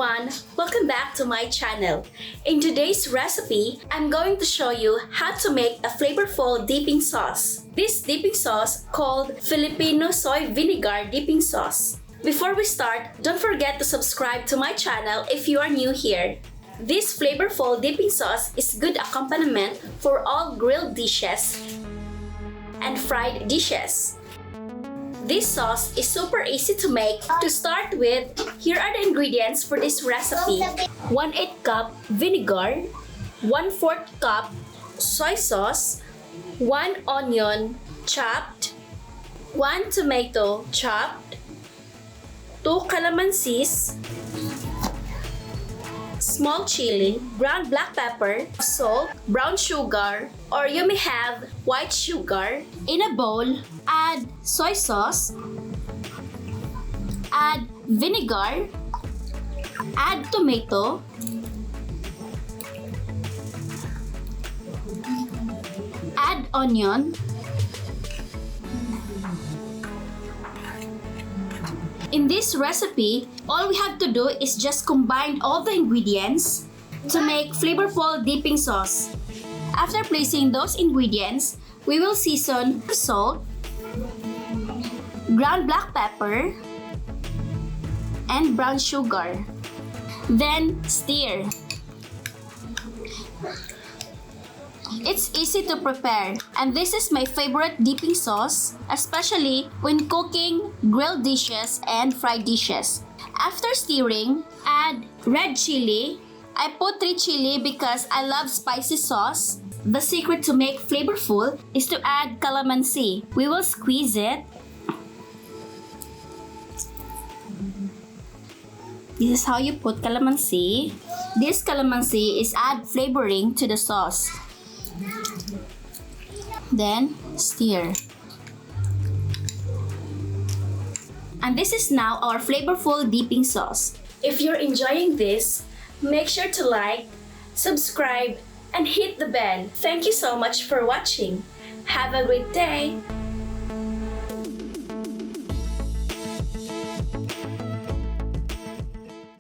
everyone! Welcome back to my channel. In today's recipe, I'm going to show you how to make a flavorful dipping sauce. This dipping sauce called Filipino soy vinegar dipping sauce. Before we start, don't forget to subscribe to my channel if you are new here. This flavorful dipping sauce is good accompaniment for all grilled dishes and fried dishes. This sauce is super easy to make. To start with, here are the ingredients for this recipe. 1/8 cup vinegar, 1/4 cup soy sauce, 1 onion chopped, 1 tomato chopped, 2 calamansis, small chili, ground black pepper, salt, brown sugar, or you may have white sugar. In a bowl, add soy sauce, add vinegar, add tomato, add onion, in this recipe, all we have to do is just combine all the ingredients to make flavorful dipping sauce. After placing those ingredients, we will season salt, ground black pepper, and brown sugar. Then stir. It's easy to prepare, and this is my favorite dipping sauce, especially when cooking grilled dishes and fried dishes. After stirring, add red chili. I put 3 chili because I love spicy sauce. The secret to make flavorful is to add calamansi. We will squeeze it. This is how you put calamansi. This calamansi is add flavoring to the sauce. Then stir. And this is now our flavorful dipping sauce. If you're enjoying this, make sure to like, subscribe, and hit the bell. Thank you so much for watching. Have a great day!